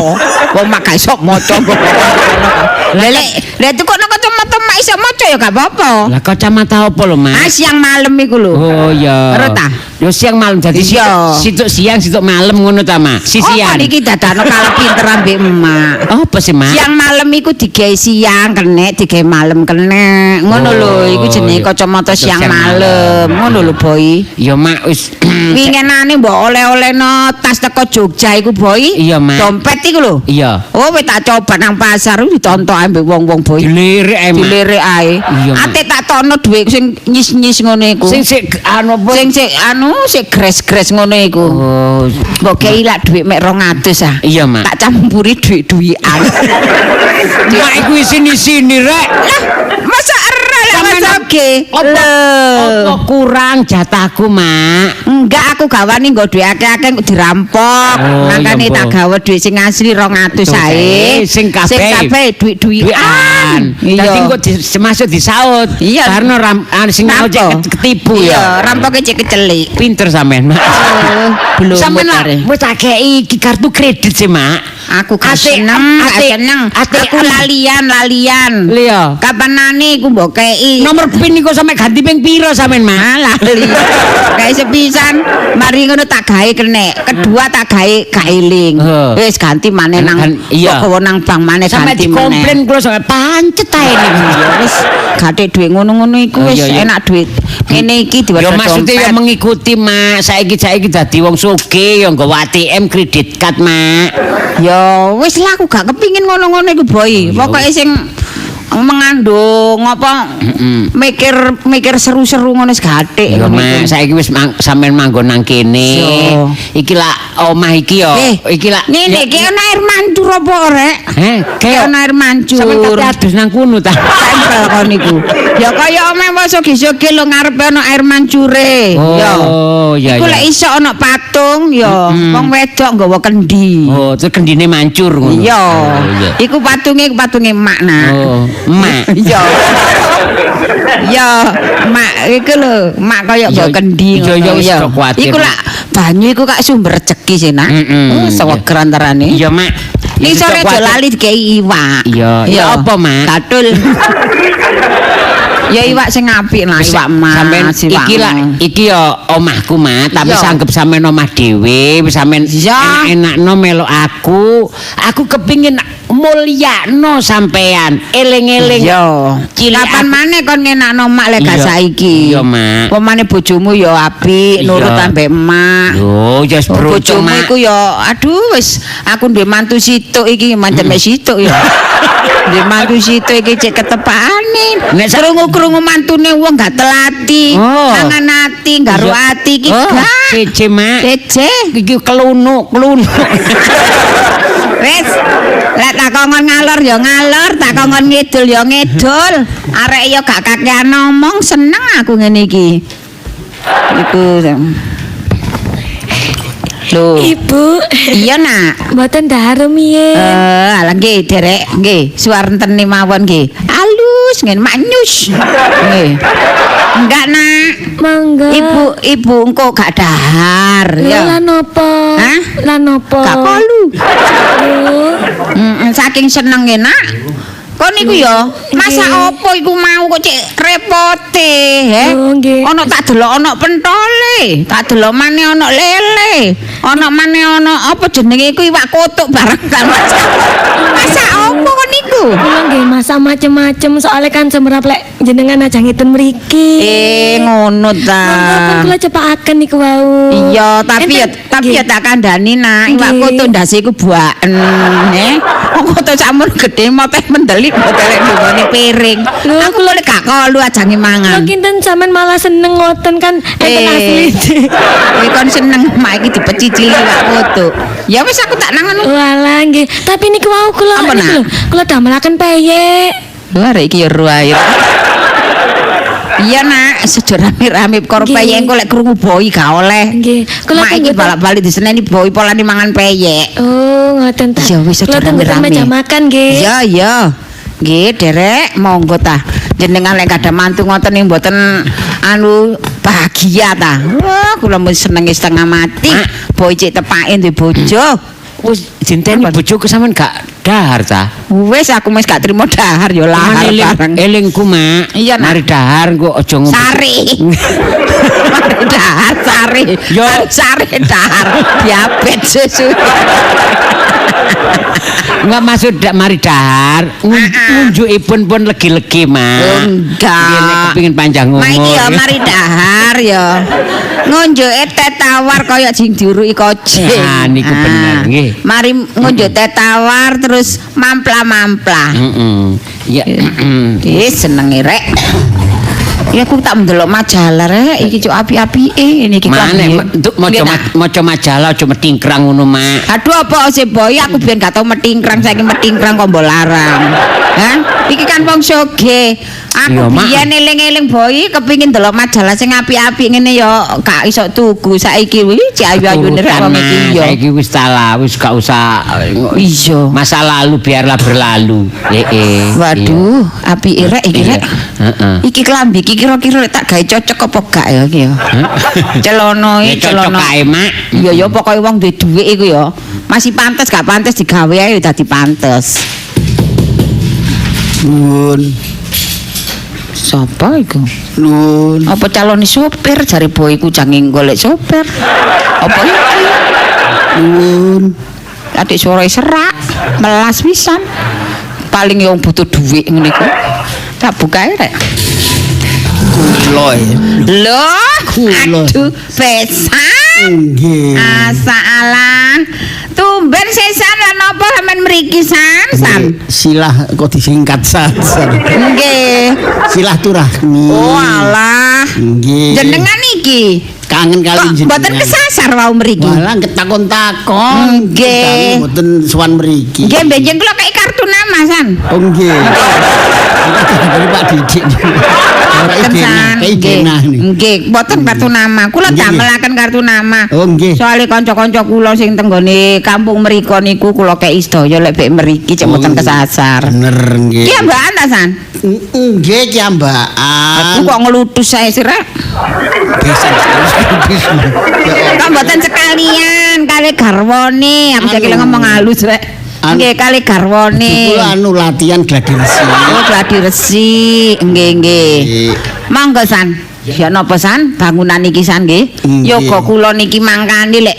Wong mak gak iso maca. Lek kono kacamata mak iso maca ya gak apa-apa. Lah kacamata apa lho, Mak? Ah siang malam iku lho. Oh iya. Ero ta? Yo siang malam jadi Iya. situk siang situk malam ngono ta, Mak. Sisian. Oh, iki dadakno kalah pinter ambek emak. Oh, apa sih, Mak? Siang malam iku digawe siang kene, digawe malam kene. Ngono lho, iku jenenge iya. kacamata siang Siang malam. Ngono lho, Boy. Ya, Mak, wis Wingenane mbok oleh-olehno tas teko Jogja iku, Boy. Iya, Mak. Dompet iku lho. Iya. Oh, wis tak coba nang pasar ditonton ambek wong-wong, Boy. Dilirik ae, Mak. Dilirik ae. Iya, Mak. Ate tak tono dhuwit sing nyis-nyis ngono iku. Sing anu apa? Sing gres-gres ngono iku. Oh, Mbok kei lak dhuwit mek 200 ah. iya, Mak. Tak campuri dhuwit-dhuwitan. Mak iku sini-sini rek. Masa ora lek Sampeyan masoke. Apa kurang jatahku, Mak? Enggak, aku gawani nggo dhuwit akeh-akeh kok dirampok. Oh, Makane iya, tak Mbok. gawe dhuwit sing asli 200 ae. Sing kabeh dhuwit-dhuwitan. Dadi kok masuk disaut. Iya. Karena sing mau Rampok. ketipu Iya, ya. rampoke cek kecelik. Pinter sampean, Mak. Belum Sampeyan mutare. wis tak kei iki kartu kredit sih, Mak. Aku gak Ate- seneng, gak ate- seneng. ate- Aku lalian. Liya. Kapanane iku mbok kei. Nomor PIN niku sampe ganti ping piro sampean, Mak? lali. Kayak sepisan, mari ngono tak gawe kene. Kedua tak gawe kailing. Heeh. Wis ganti maneh nang Iya. kok nang bank maneh Sampe ganti dikomplain kula sampe pancet ae niku. Ya wis gade dhuwit ngono-ngono iku Oh, wis iya, iya. enak dhuwit. Ngene iki Ya diwaca maksudnya ya mengikuti, Mak. Saiki dadi wong sugih ya nggawa ATM kredit card, Mak. Ya wis lah aku gak kepingin ngono-ngono iku, Boy. Pokoke sing mengandung apa mikir seru-seru ngono wis gathik Ya, ngono Mak, iku. saiki wis sampean manggon nang kene. Yo. Iki lak omah iki yo. Iki lak Nih, ki ana air mancur apa rek? Ki kayak ana air mancur. sampean kate adus nang kono ta. Tempel kon niku. Ya kaya omeh wis soge-soge lho ngarepe ana air mancure. Oh, ya Iku ya. lek iso ana patung ya wong wedok nggawa kendi. Oh, terus kendine mancur ngono. Iya. Oh, iya. Iku patunge mak nak. Oh, Mak. Iya. Ya, mak iku lho, mak kaya Iya, nggawa kendi iya, iya, wis ya. gak kuwatir, Iku lak banyu iku kak sumber rezeki sih nak. Seweger antarane. Iya, Mak. Ning sore aja lali dikei iwak. Iya, iya apa, Mak? Gatul. Ya iwak sing apik lah, iwak mas. Sampean iwak iki lah, iki ya omahku, Mak, tapi Iya. sanggep sampean omah dhewe, wis sampean Iya. enak-enakno melok aku. Aku kepingin mulyakno sampean, eling-eling. Iya. Cilik Kapan aku- maneh kon ngenakno mak lek gak Iya. saiki? Iya, Mak. Pemane bojomu ya apik, nurut Iya. ambek emak. Yo, jas Bojomu beruntung, Mak. iku ya aduh wis aku ndek mantu situk iki mancen mek situk ya. Ndek mantu situk iki cek ketepane. Nek krungu-krungu mantune wong gak telati. Oh. Nangan ati, garo Iya. ati iki Oh, gak. Cece, Mak. Cece. Iki kelunuk. Wis, lek tak kongkon ngalor ya ngalor, tak kongkon ngidul ya ngidul. Arek ya gak kakean ngomong, seneng aku ngene iki. Iku. Lho, Ibu, iya nak. mboten dahar miye. Alah nggih, Derek, nggih. Suarentene mawon nggih. Alus ngen manyus. Nggih. Enggak, Nak. Mangga. Ibu engko gak dahar ya. Lan opo? Hah? Lan opo? Gak polu. Oh, Saking senenge, Nak. Kon niku ya, masa apa iku mau kok cek repote, he? Oh, nggih. Ana tak delok ana pentole, tak delok maneh ana lele. Ana maneh ana apa jenenge iku iwak kotuk bareng ta Mas. Masa apa kon niku? kula nggih masak macem-macem soalnya kan semerap lek jenengan aja ngiten mriki. Ngono ta. Mangga pun kula cepakaken niku wau. Iya, tapi ya tak kandhani nak, iwak Nggih. kotuk ndase iku buaken, Wong kotuk sampun gedhe moteh mendelik motelek nggone piring. Lho, Aku lek gak kolu ajange Kula mangan. kinten sampean malah seneng ngoten kan enten asli. Kowe kon seneng mak iki dipecicili iwak kotuk. Ya wis aku tak nangan. Walah nggih, tapi niku wau kula Apa, niku Nak? lho, kula damelaken peyek. Wah, iki ya ruwayat. Iya nak, sejarah rame karo Nggih. peyek engko lek krungu boi gak oleh. Nggih, kula Mak iki tunggu- balak-balik diseneni boi polane mangan peyek. Oh, ngoten ta. Ya wis, Kula aja tunggu rame-rame. meja makan nggih. Iya, iya. Nggih, Derek, monggo ta. Jenengan lek kada mantu ngoten ning mboten anu bahagia ta. Wah, kula mun senenge setengah mati. Boi cek tepake duwe bojo. wis dinteni bojoku sampean gak dahar ta? Wis aku wis gak trimo dahar ya lahar bareng. Elingku, Mak. Iya, Nak. Mari dahar engko aja ngomong. Sari. Mari dahar sari. Yo. Sari dahar. Diabetes susu. Enggak maksud mari dahar, ngunjukipun pun legi-legi, Mak. Enggak. Nek kepengin panjang umur. Mak iki ya mari dahar ya. Ngunjuke teh tawar kaya jing diuruki koje. Nah, niku bener nggih. Mari ngunjuk teh tawar terus mampla-mampla. Ya. Senenge rek. Ya aku tak ndelok majalah rek iki cuk api-apike ini iki Mane untuk maca majalah aja metingkrang ngono, Mak. Aduh apa sih boy aku biyen gak tau metingkrang saiki metingkrang kok mbok larang. Hah? Iki kan wong soge. Aku Iya, Mak. biyen eling-eling boy kepengin ndelok majalah sing apik-apik ngene ya gak iso tuku. Saiki wih cek ayu-ayune rek wong iki ya. Saiki wis salah, wis gak usah. Iya. Masa lalu biarlah berlalu. Waduh, apike rek iki rek. Heeh. Iki klambi iki kira-kira tak gawe cocok apa gak ya iki ya. Celana Ya iki cocok celana. kae, Mak. Iya ya pokoke wong duwe dhuwit iku ya. Masih pantes gak pantes digawe ae dadi pantes. Nun. Sapa iku? Nun. Apa calon sopir jare boyku jange golek sopir. Apa iki? Nun. Adik suara serak, melas pisan. Paling yang butuh duit ngene iku. Tak bukae rek. Kula ya. Loh, Kula. aduh, besan. Nggih. Asalah. Tumben sesan lan napa sampean mriki san? Silah kok disingkat saja. Nggih. Silaturahmi. Oh alah. Nggih. Jenengan iki Kangen kali kok mboten kesasar wau mriki. Walah ketakon-takon. Nggih. Mboten sowan mriki. Nggih benjing kula kei kartu nama san. Oh nggih. Dari Pak Didik. Mboten san. Nggih, mboten kartu nama. Kula Nggih, damelaken kartu nama. Oh nggih. Soale kanca-kanca kula sing tenggone kampung mriko niku kula kei sedaya lek bek mriki cek mboten kesasar. Bener nggih. Ki ambakan ta san? Nggih ki ambakan. Aku kok ngelutus saya sih rek. Besan. Kok mboten sekalian kali garwane. Aku saiki ngomong halus rek. Nggih kali garwane. Kula anu latihan gladi resi. Oh, gladi resi. Nggih, nggih. Monggo san. Ya napa san? Bangunan iki san nggih. Nggih. Yoga kula niki mangkani lek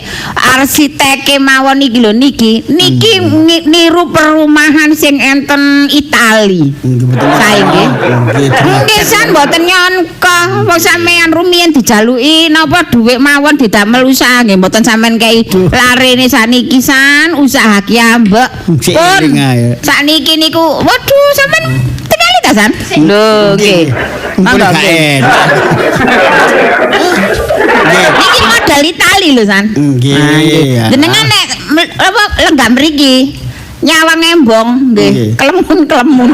arsiteke mawon iki lho niki. Niki niru perumahan sing enten Itali. Nggih betul. Sae nggih. Nggih. Nggih san mboten nyangka wong sampean rumiyin dijaluki napa dhuwit mawon didamel usaha nggih mboten sampean kei larene saniki san usaha ki ambek. Sik Pun eling ae. sakniki niku waduh sampean tingali ta san? Lho nggih. Monggo Monggo gak nggih. Nggih. Niki model Itali lho san. Nggih. Nah, jenengan nek apa lenggah mriki nyawang embong nggih Nggih. kelemun-kelemun.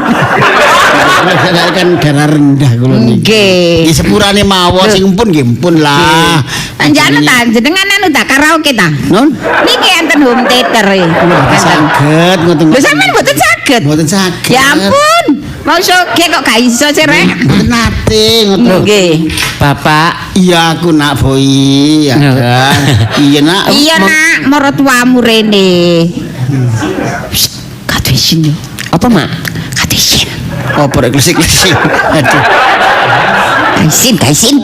Saya kan darah rendah kula niki. Nggih. Nggih sepurane mawon sing pun nggih pun lah. Anjane ta jenengan anu ta karaoke ta? Non. Niki enten home theater e. Saged ngoten. Lho sampean mboten saged. Mboten saged. Ya ampun. Mau soge kok gak iso sih rek. Mboten nate ngoten. Nggih. Bapak, Iya aku nak Boy. Ya kan. Iya nak. Iya nak, maratuamu rene. Katesin yo. apa, Mak? Katesin. Apa rek klesik-klesik. Aduh. Kaisin.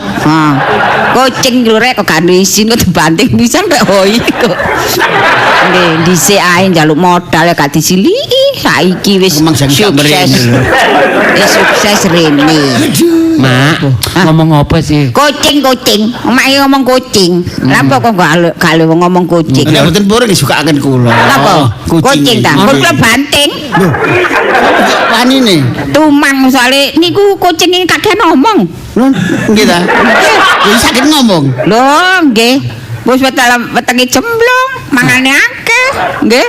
Kucing lho rek kok gak isin kok dibanting pisan kok hoi kok. Nggih, dhisik ae njaluk modal ya gak disiliki. Saiki wis Emang sing gak mrene. Wis sukses rene. Mak, ngomong apa sih? Kucing. Omake ngomong kucing. Lah kok gak le ngomong kucing. Nek mboten purun disukaken kula. Napa? Kucing ta. Kok kula banting. Lho. Wanine. Tumang soalnya niku kucing ini kakek ngomong. Non nggih ta. Wis saged ngomong. Lho, nggih. Wis wetenge jemblong, mangane akeh, nggih.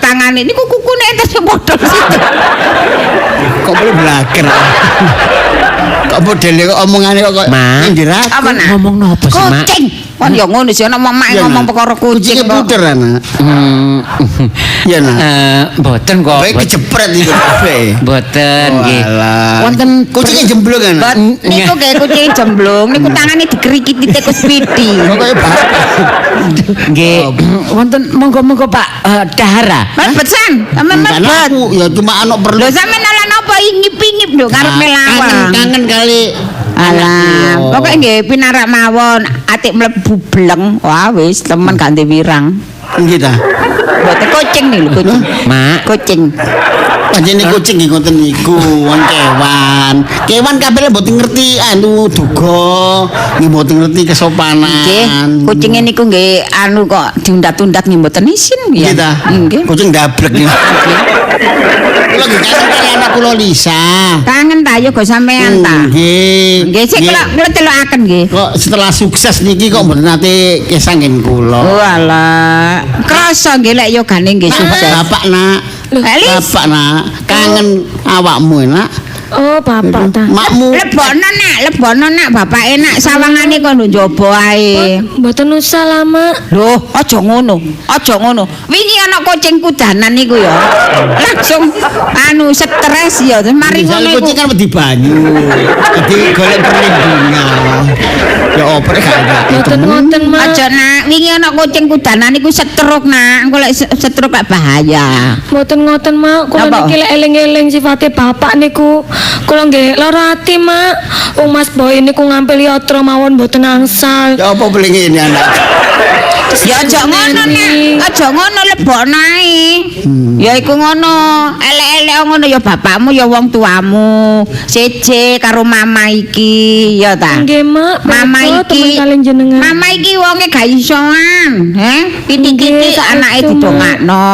Tangane niku kukune entes bodol situ. Kok boleh blaker. Kok modele kok omongane kok Mak. nyendirat. Apa nak? Ngomong apa sih, Mak? Kucing. Kon ya ngono sih ana mamak Iya, ngomong Nak. perkara kucing kok. puter anak. Iya nak. Mboten kok. Baik kejepret iki kabeh. Mboten nggih. Walah. Wonten Kucingnya jemblung kan. Mbak, niku kayak kucing jemblung, niku tangane dikerikiti tikus piti. Pokoke bapak. nggih. Wonten monggo-monggo Pak Dahara. Mebet san, sampe Kan mebet. aku ya cuma anak perlu. Lho sampe nalan apa ngip-ngip lho karep melawang. Kangen kali. Alah, pokoke nggih pinarak mawon, atik mlebu bleng. Wah wis temen ganti wirang. Nggih ta. Mboten kucing nih lho kucing. Mak. Kucing. Panjene kucing nggih ngoten niku, wong kewan. Kewan kabeh mboten ngerti anu duga, nggih mboten ngerti Nggih, kesopanan. kucing niku nggih anu kok diundat-undat nggih mboten isin ya. Nggih ta. Nggih. Kucing dablek niku. Kula nggih kangen kali anak kula Lisa. Kangen ta yo go sampean ta. Nggih. Nggih sik kula celokaken nggih. Kok setelah sukses niki kok mboten nate kesanggen kula. Walah, krasa nggih lek yogane nggih sukses. Bapak nak. Elis. Bapak nak, kangen awakmu nak. Oh, bapak ta. Makmu. Lebono nak, bapak enak sawangane kok njaba ae. Mboten usah lama. Loh, aja ngono. Wingi ana kucing kudanan niku ya. Langsung anu stres ya, mari ngono Misalnya iku. kucing kan wedi banyu. Jadi golek perlindungan. Ya opo rek gak Mboten ngoten, Mak. Aja nak, wingi ana kucing kudanan niku setruk nak. Engko lek setruk gak bahaya. Mboten ngoten, Mak. Kula Apa? niki lek eling-eling sifate bapak niku, kula nggih lara ati, Mak. Wong Mas Boy niku ngampil yatra mawon mboten angsal. Ya apa beli ini anak. Ya aja ngono nak, aja ngono lebokno ae. Ya iku ngono, elek-elek ngono ya bapakmu ya wong tuamu. Seje karo mama iki, ya ta. Nggih, Mak. Mama Monggo temen iki, kalian jenengan. mama iki wonge gak isoan, Titik-titik Nggih, anake saestu, didongakno.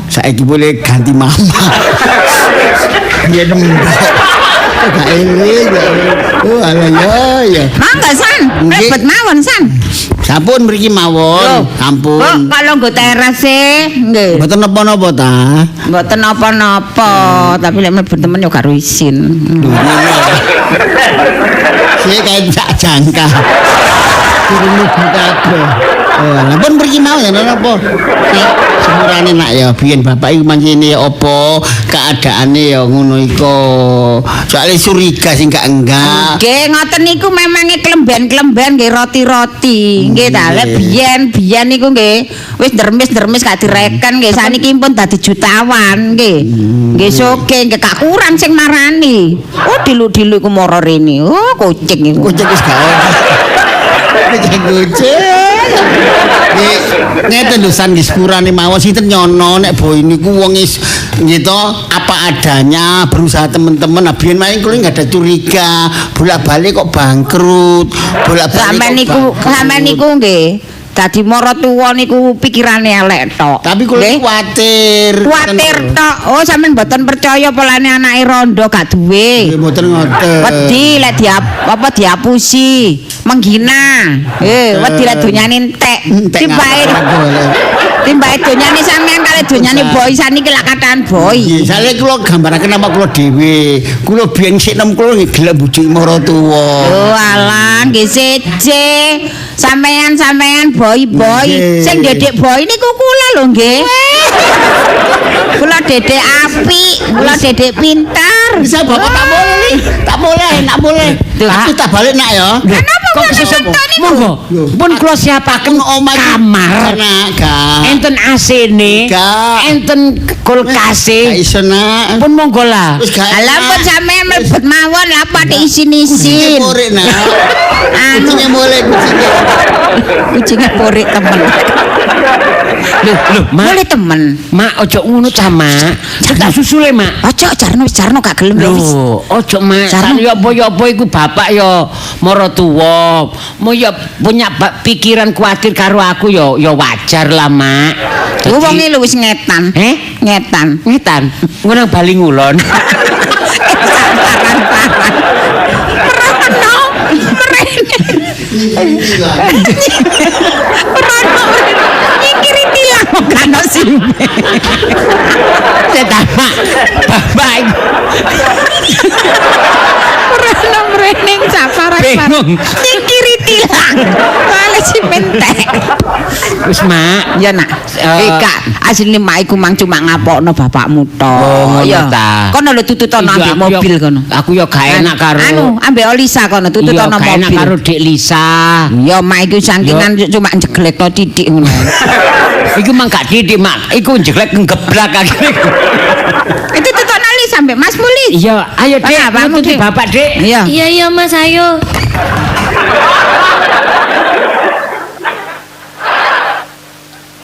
Saiki boleh ganti mama. Dia nembak. Gak eling. Oh alah ya. Mangga san, Nggih. rebet mawon san. Sampun mriki mawon. Kok Ampun. kalau nggo teras e, nggih. Mboten napa-napa ta. Mboten napa-napa, tapi lek mlebu temen yo karo isin. Saya kayak tak jangka. Turunnya kabeh. Lah pun mriki mawon ya napa. Semurane nak ya biyen bapak iku manjene ya apa keadaane ya ngono iku. Soale curiga sing gak enggak. Nggih, ngoten niku memange klemben-klemben nggih roti-roti. Nggih ta, lek biyen niku nggih wis dermis-dermis gak direken nggih saniki pun dadi jutawan nggih. Nggih soge nggih gak kurang sing marani. Oh dilu-dilu iku mara rene. Oh kucing iku. Kucing wis gak ono. Kucing. Ngeten lho san nggih sepurane mawon sinten nyono nek boy niku wong is gitu apa adanya berusaha teman-teman nah biyen main kula enggak ada curiga bolak-balik kok bangkrut bolak-balik Sampeyan niku nggih dadi mara tuwa niku pikirane elek tok. tapi kula Nggih. Kuwatir tok. Oh sampean mboten percaya polane anake rondo gak duwe. nggih mboten ngoten Wedi lek diapusi, menghina. Wedi lek donyane entek. Timbake donyane sampean kali donyane boy saniki lak katahan boy. nggih sale kula gambaraken nama kula dhewe kula biyen sik nem kula nggih gelem bujuki mara tuwa Oh alah nggih seje. Sampean boy. Nggih. Sing dedek boy niku kula lho nggih. Kula dedek apik, kula dedek pintar. bisa bapak tak boleh Tuh, aku tak balik nak ya Kenapa kok Monggo. Pun kula siapaken kamar. nak gak Enten AC-ne. Gak. Enten gak kulkase. iso nak Pun monggo lah. wis gak Alah pun sampean mlebet mawon lah pada isin-isin. Kucingnya nak Anu. kucingnya boleh kucingnya Kucingnya porik temen. Loh, Mak. Boleh temen. Mak ojo ngono ta, Mak. Tak susule, Mak. Ojo jarno gak gelem ya wis. Loh, ojo Mak. Jarno. Sak ya apa iku bapak ya mara tuwa. Mau ya punya pikiran kuatir karo aku ya wajar lah, Mak. Ku wonge lho wis ngetan. Ngetan. Ngetan. Ngono bali ngulon. Paran-paran. Merono. Merene. Merono. Nyingkiri tilang kan sing. Cetak, Mak. Bapak iku Merono mrene saparan. bingung. Nyingkiri tilang. Mang. Wale si mentek. Wis, Mak. Ya nak. Kak, asline mak iku mang cuma ngapokno bapakmu tok. Oh, ngono Ya. ta. Kono lho tututono Iya, ambek aku mobil yo- kono. Aku yo gak enak karo. Anu, ambek Olisa kono tututono Iya, gak enak mobil. karo Dik Lisa. Ya mak iku sakingan cuma jeglekno titik ngono. Iku mang gak titik, Mak. Iku jeglek ngeblak akhirnya. Itu tutokno Lisa ambek Mas Muli. Iya, ayo Dik, Apa, nututi Dik? Bapak, Dik. Iya. Iya iya Mas ayo.